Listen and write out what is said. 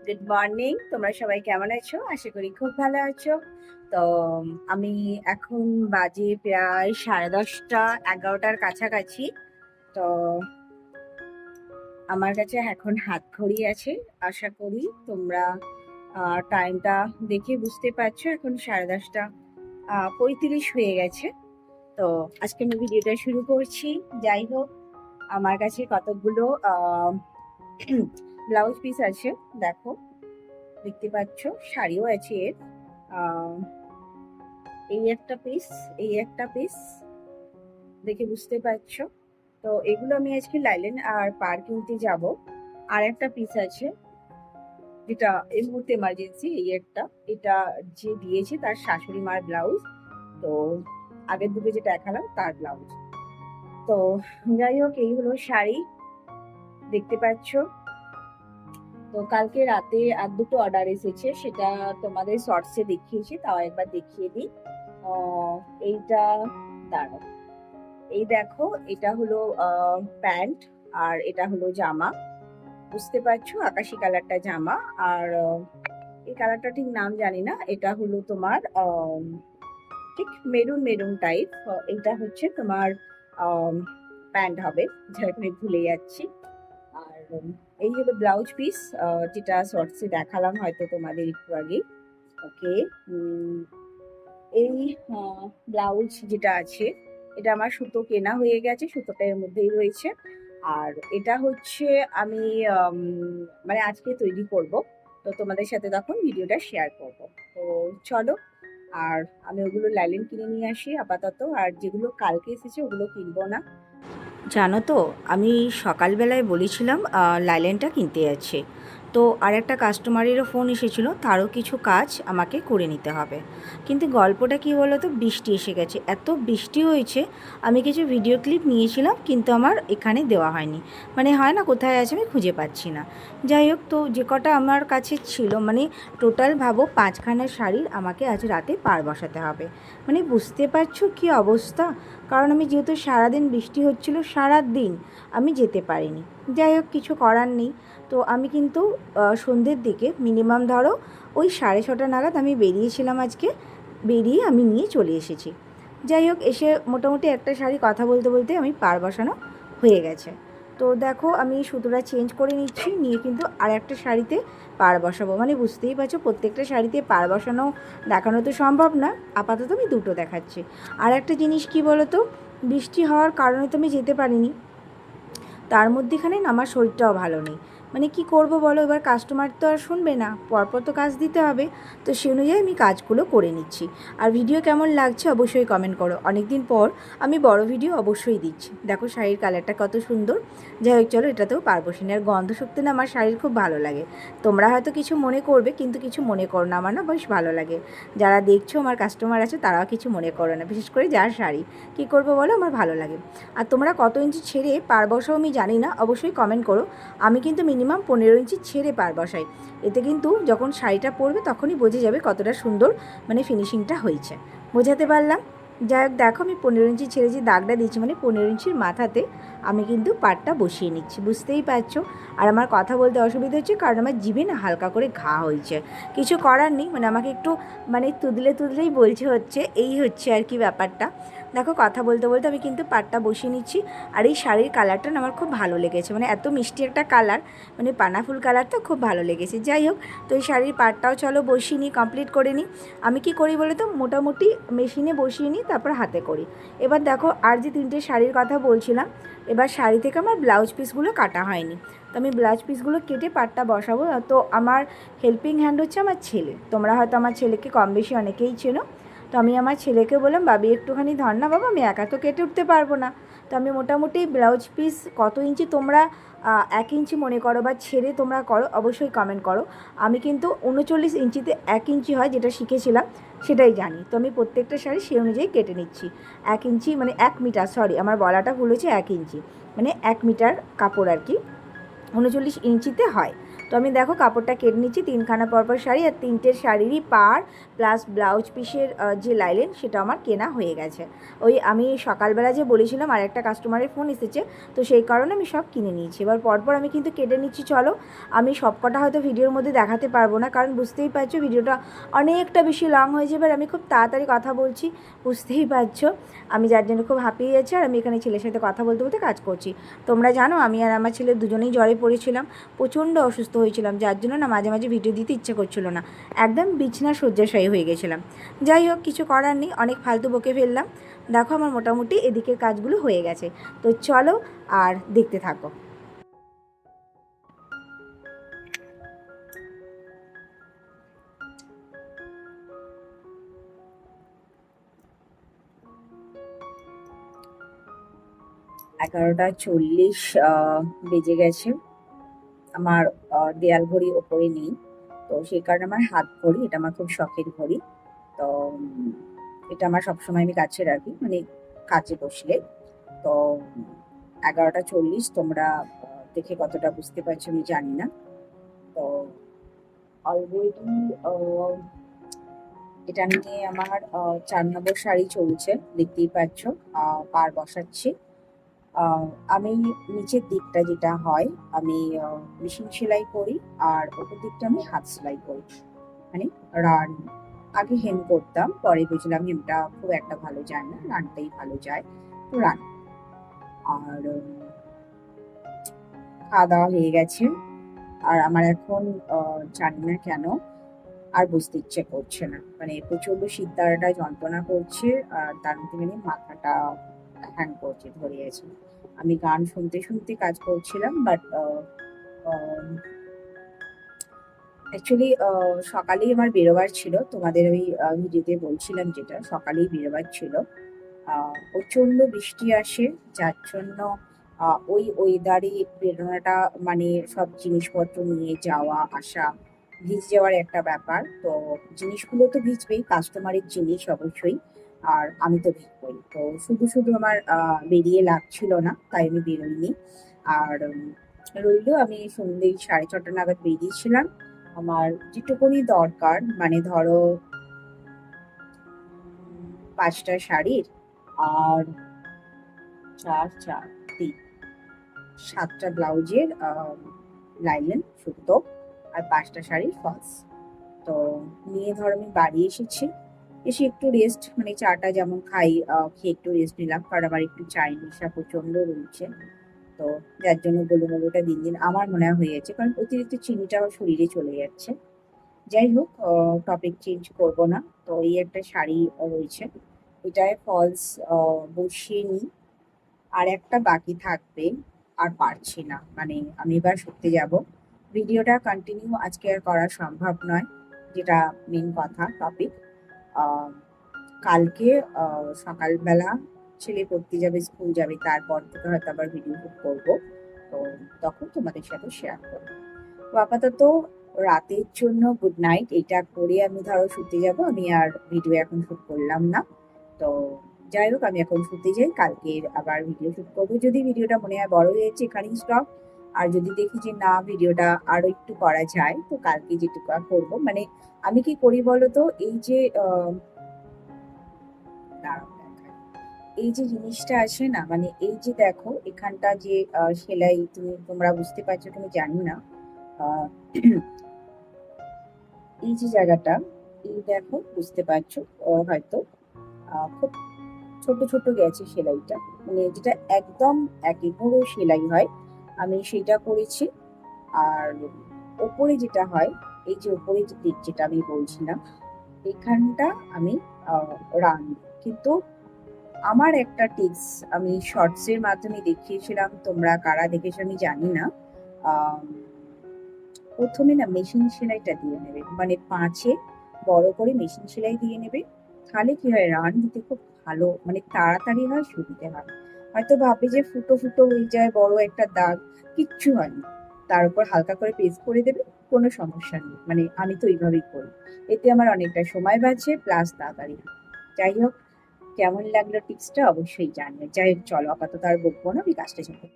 Good morning. তোমরা সবাই কেমন আছো? আশা করি খুব ভালো আছো। তো আমি এখন বাজে প্রায় 10:30 11টার কাছাকাছি। তো আমার কাছে এখন হাত ঘড়ি আছে। আশা করি তোমরা টাইমটা দেখে বুঝতে পারছো, এখন 10:30 হয়ে গেছে। তো আজকে আমি ভিডিওটা শুরু করছি। যাই হোক, আমার কাছে কতগুলো ব্লাউজ পিস আছে। দেখো, দেখতে পাচ্ছ, শাড়িও আছে এর। এই একটা পিস, এই একটা পিস, দেখে বুঝতে পারছো। তো এগুলো আমি আজকে লাইলেন আর পার কিনতে যাব। আর একটা পিস আছে যেটা এই মুহূর্তে এমার্জেন্সি, এই একটা, এটা যে দিয়েছে তার শাশুড়ি মার ব্লাউজ। তো আগের দুটো যেটা দেখালাম তার ব্লাউজ। তো যাই হোক, এই হলো শাড়ি, দেখতে পাচ্ছ। তো কালকে রাতে আর দুটো অর্ডার এসেছে, সেটা তোমাদের শর্টসে দেখিয়েছি, তাও একবার দেখিয়ে দিই। এইটা, দাঁড়াও, এই দেখো, এটা হলো প্যান্ট আর এটা হলো জামা। বুঝতে পারছো, আকাশি কালারটা জামা। আর এই কালারটা ঠিক নাম জানি না। এটা হলো তোমার ঠিক মেরুন মেরুন টাইপ। এটা হচ্ছে তোমার প্যান্ট হবে, যাই হোক, আমি ভুলে যাচ্ছি। আর এই হলো ব্লাউজ পিস, যেটা শর্টসে দেখালাম হয়তো তোমাদের একটু আগে। ওকে, এই ব্লাউজ যেটা আছে, এটা আমার সুতো কেনা হয়ে গেছে, সুতোটা এর মধ্যেই রয়েছে। আর এটা হচ্ছে আমি মানে আজকে তৈরি করব। তো তোমাদের সাথে তখন ভিডিওটা শেয়ার করব। তো চলো, আর আমি ওগুলো লাইলিন কিনে নিয়ে আসি আপাতত। আর যেগুলো কালকে এসেছে ওগুলো কিনবো না। জানো তো, আমি সকালবেলায় বলেছিলাম লাইলেনটা কিনতে যাচ্ছে। তো আর একটা কাস্টমারেরও ফোন এসেছিলো, তারও কিছু কাজ আমাকে করে নিতে হবে। কিন্তু গল্পটা কী বলো তো, বৃষ্টি এসে গেছে, এত বৃষ্টি হয়েছে। আমি কিছু ভিডিও ক্লিপ নিয়েছিলাম, কিন্তু আমার এখানে দেওয়া হয়নি। মানে হয় না, কোথায় আছে আমি খুঁজে পাচ্ছি না। যাই হোক, তো যে কটা আমার কাছে ছিল, মানে টোটাল ভাবো 5খানা শাড়ির আমাকে আজ রাতে পাড় বসাতে হবে। মানে বুঝতে পারছো কী অবস্থা। কারণ আমি যেহেতু সারাদিন বৃষ্টি হচ্ছিল, সারা দিন আমি যেতে পারিনি। যাই হোক, কিছু করার নেই। তো আমি কিন্তু সন্ধ্যের দিকে মিনিমাম ধরো ওই 6:30 নাগাদ আমি বেরিয়েছিলাম আজকে। বেরিয়ে আমি নিয়ে চলে এসেছি। যাই হোক, এসে মোটামুটি একটা শাড়ি কথা বলতে বলতে আমি পাড় বসানো হয়ে গেছে। তো দেখো, আমি সুতোটা চেঞ্জ করে নিচ্ছি, নিয়ে কিন্তু আর একটা শাড়িতে পাড় বসাবো। মানে বুঝতেই পারছো, প্রত্যেকটা শাড়িতে পাড় বসানো দেখানো তো সম্ভব না। আপাতত আমি দুটো দেখাচ্ছি। আর একটা জিনিস কি বলো তো, বৃষ্টি হওয়ার কারণে তো আমি যেতে পারিনি। তার মধ্যেখানে না আমার শরীরটাও ভালো নেই। মানে কি করব বলো, এবার কাস্টমার তো আর শুনবে না, পরপর তো কাজ দিতে হবে। তো সে অনুযায়ী আমি কাজগুলো করে নিচ্ছি। আর ভিডিও কেমন লাগছে অবশ্যই কমেন্ট করো। অনেক দিন পর আমি বড় ভিডিও অবশ্যই দিচ্ছি। দেখো শাড়ির কালারটা কত সুন্দর। যাই হোক, চলো, এটাতেও পারবো না। আর গন্ধ শুকতে না আমার শাড়ির খুব ভালো লাগে। তোমরা হয়তো কিছু মনে করবে, কিন্তু কিছু মনে করো না, আমার না বেশ ভালো লাগে। যারা দেখছো আমার কাস্টমার আছে, তারাও কিছু মনে করো না, বিশেষ করে যার শাড়ি। কী করবো বলো, আমার ভালো লাগে। আর তোমরা কত ইঞ্চি ছেড়ে পাড় বসাও আমি জানি না, অবশ্যই কমেন্ট করো। আমি কিন্তু মিনিমাম 15 ইঞ্চি ছেড়ে পাড় বসাই। এতে কিন্তু যখন শাড়িটা পরবে তখনই বোঝা যাবে কতটা সুন্দর মানে ফিনিশিংটা হয়েছে। বোঝাতে পারলাম? যাই হোক, দেখো, আমি 15 ইঞ্চি ছেড়ে যে দাগটা দিচ্ছি, মানে 15 ইঞ্চির মাথাতে আমি কিন্তু পাড়টা বসিয়ে নিচ্ছি, বুঝতেই পারছো। আর আমার কথা বলতে অসুবিধা হচ্ছে, কারণ আমার জিভে না হালকা করে ঘা হয়েছে। কিছু করার নেই, মানে আমাকে একটু মানে তুদলেই বলছে হচ্ছে, এই হচ্ছে আর কি ব্যাপারটা। দেখো, কথা বলতে বলতে আমি কিন্তু পাড়টা বসিয়ে নিচ্ছি। আর এই শাড়ির কালারটা না আমার খুব ভালো লেগেছে, মানে এত মিষ্টি একটা কালার, মানে পানাফুল কালারটা খুব ভালো লেগেছে। যাই হোক, তো এই শাড়ির পাড়টাও চলো বসিয়ে নিই, কমপ্লিট করে নিই। আমি কি করি বলে তো, মোটামুটি মেশিনে বসিয়ে নিই, তারপর হাতে করি। এবার দেখো, আর যে 3টে শাড়ির কথা বলছিলাম, এবার শাড়ি থেকে আমার ব্লাউজ পিসগুলো কাটা হয়নি। তো আমি ব্লাউজ পিসগুলো কেটে পাড়টা বসাবো। তো আমার হেল্পিং হ্যান্ড হচ্ছে আমার ছেলে। তোমরা হয়তো আমার ছেলেকে কম বেশি অনেকেই চেনো। তো আমি আমার ছেলেকে বললাম, বাবি একটুখানি ধর না বাবা, আমি একা তো কেটে উঠতে পারবো না। তো আমি মোটামুটি ব্লাউজ পিস কত ইঞ্চি তোমরা 1 ইঞ্চি মনে করো বা ছেড়ে তোমরা করো, অবশ্যই কমেন্ট করো। আমি কিন্তু 39 ইঞ্চিতে 1 ইঞ্চি হয়, যেটা শিখেছিলাম সেটাই জানি। তো আমি প্রত্যেকটা শাড়ি সেই অনুযায়ী কেটে নিচ্ছি। 1 ইঞ্চি মানে 1 মিটার, সরি আমার বলাটা ভুল হয়েছে, 1 ইঞ্চি মানে 1 মিটার কাপড় আর কি 39 ইঞ্চিতে হয়। তো আমি দেখো কাপড়টা কেটে নিচ্ছি 3খানা পরপর শাড়ি, আর 3টের শাড়িরই পাড় প্লাস ব্লাউজ পিসের যে লাইলেন সেটা আমার কেনা হয়ে গেছে। ওই আমি সকালবেলা যে বলেছিলাম আর একটা কাস্টমারের ফোন এসেছে, তো সেই কারণে আমি সব কিনে নিয়েছি। এবার পরপর আমি কিন্তু কেটে নিচ্ছি। চলো, আমি সবকটা হয়তো ভিডিওর মধ্যে দেখাতে পারবো না, কারণ বুঝতেই পারছো ভিডিওটা অনেকটা বেশি লং হয়ে যাবে, আর আমি খুব তাড়াতাড়ি কথা বলছি, বুঝতেই পারছো। আমি যার জন্য খুব হাঁপিয়ে যাচ্ছি, আর আমি এখানে ছেলের সাথে কথা বলতে বলতে কাজ করছি। তোমরা জানো আমি আর আমার ছেলে দুজনেই জ্বরে পড়েছিলাম, প্রচণ্ড অসুস্থ হয়েছিলাম, যার জন্য না মাঝে মাঝে ভিডিও দিতে ইচ্ছে করছিল না, একদম বিছনা শয্যাশায়ী হয়ে গেছিলাম। যাই হোক, কিছু করার নেই, অনেক ফালতু বকে ফেললাম। দেখো আমার মোটামুটি এদিকের কাজগুলো হয়ে গেছে, তো চলো আর দেখতে থাকো। এগারোটা 40 বেজে গেছে। আমার দেয়াল ঘড়ি ওপরে নেই, তো সেই কারণে আমার হাত ঘড়ি, এটা আমার খুব শখের ঘড়ি। তো এটা আমার সবসময় আমি কাছে রাখি, মানে কাছে বসলে। তো 11টা 40, তোমরা দেখে কতটা বুঝতে পারছো আমি জানি না। তো অলরেডি এটা নিয়ে আমার 4 নম্বর শাড়ি চলছে, দেখতেই পাচ্ছ। পার বসাচ্ছি। আমি নিচের দিকটা যেটা হয় আমি মেশিন সেলাই করি, আর ওপর দিকটা আমি হাত সেলাই করি, মানে রান। আগে হেম করতাম, পরে বুঝলাম হেমটা খুব একটা ভালো যায় না, রানটাই ভালো যায়, তো রান। আর খাওয়া দাওয়া হয়ে গেছে, আর আমার এখন জানি না কেন আর বুঝতে ইচ্ছে করছে না, মানে প্রচন্ড শীতদাঁড়াটা যন্ত্রণা করছে, আর তার মধ্যে মানে মাথাটা হ্যাং করছে, ধরে আছে। আমি গান শুনতে শুনতে কাজ করছিলাম, বাট অ্যাকচুয়ালি সকালেই আমার বেরোবার ছিল, তোমাদের ওই ভিডিওতে বলছিলাম যেটা, সকালেই বেরোবার ছিল। প্রচন্ড বৃষ্টি আসে, যার জন্য ওই ওয়েদারে বেরোনোটা, মানে সব জিনিসপত্র নিয়ে যাওয়া আসা, ভিজে যাওয়ার একটা ব্যাপার। তো জিনিসগুলো তো ভিজবেই, কাস্টমারের জিনিস অবশ্যই, আর আমি তো ভিজবই। তো শুধু শুধু আমার বেরিয়ে লাগছিল না, তাই আমি বেরোইনি। আর রইলো, আমি সন্ধ্যে 6:30 নাগাদ বেরিয়েছিলাম। আমার যেটুকুনি দরকার, মানে ধরো 5টা শাড়ির, আর 4 4 3 7টা ব্লাউজের লাইলেন সুতো, আর 5টা শাড়ির ফলস। তো নিয়ে ধর আমি বাড়ি এসেছি, এসে একটু রেস্ট, মানে চাটা যেমন খাই, খেয়ে একটু রেস্ট নিলাম, কারণ আমার একটু চায়ের নেশা প্রচন্ড রয়েছে। তো যার জন্য গোলুমোলুটা দিন দিন আমার মনে হয় হয়ে যাচ্ছে, কারণ অতিরিক্ত চিনিটা আমার শরীরে চলে যাচ্ছে। যাই হোক, টপিক চেঞ্জ করব না। তো এই একটা শাড়ি রয়েছে, এটায় ফলস বসিয়ে নিই, আর একটা বাকি থাকবে, আর পারছি না, মানে আমি এবার সত্যি যাব। ভিডিওটা কন্টিনিউ আজকে আর করা সম্ভব নয়, যেটা মেন কথা টপিক। কালকে সকালবেলা ছেলে পড়তে যাবে, স্কুল যাবে, তারপর থেকে হয়তো আবার ভিডিও শুট করবো, তো তখন তোমাদের সাথে শেয়ার করবো। তো আপাতত রাতের জন্য গুড নাইট, এটা করে আমি ধরো শুতে যাব, আমি আর ভিডিও এখন শুট করলাম না। তো যাই হোক, আমি এখন শুতে যাই, কালকে আবার ভিডিও শুট করবো। যদি ভিডিওটা মনে হয় বড় হয়েছে এখানেই স্টপ, আর যদি দেখি যে না ভিডিওটা আরো একটু করা যায়, তো কালকে যেটুকু করবো। মানে আমি কি করি বলো তো, এই যে দাঁড়াও দেখাই। এই যে জিনিসটা আছে না, মানে এই যে দেখো এখানটা যে সেলাই, তোমরা বুঝতে পারছো তুমি জানি না। আহ, এই যে জায়গাটা, এই দেখো বুঝতে পারছো হয়তো, খুব ছোট ছোট গেছে সেলাইটা, মানে যেটা একদম একে পুরো সেলাই হয়, আমি সেটা করেছি। আর ওপরে যেটা হয়, এই যে ওপরে যে দিক যেটা আমি বলছিলাম, এখানটা আমি রান। কিন্তু আমার একটা টিপস আমি শর্টস এর মাধ্যমে দেখিয়েছিলাম, তোমরা কারা দেখেছো আমি জানি না। আম, প্রথমে না মেশিন সেলাইটা দিয়ে নেবে, মানে 5-এ বড় করে মেশিন সেলাই দিয়ে নেবে, তাহলে কি হয় রান দিতে খুব ভালো, মানে তাড়াতাড়ি হয়, সুবিধে হয়। হয়তো ভাববে যে ফুটো ফুটো হয়ে যায়, বড় একটা দাগ, কিচ্ছু হয় না। তার উপর হালকা করে পেস্ট করে দেবে, কোনো সমস্যা নেই, মানে আমি তো এইভাবেই করি। এতে আমার অনেকটা সময় বাঁচে, প্লাস তাড়াতাড়ি হয়। যাই হোক, কেমন লাগলো টিপসটা অবশ্যই জানবে। যাই হোক, চলো আপাতত আর বকবো না, আমি কাজটা শেষ করি।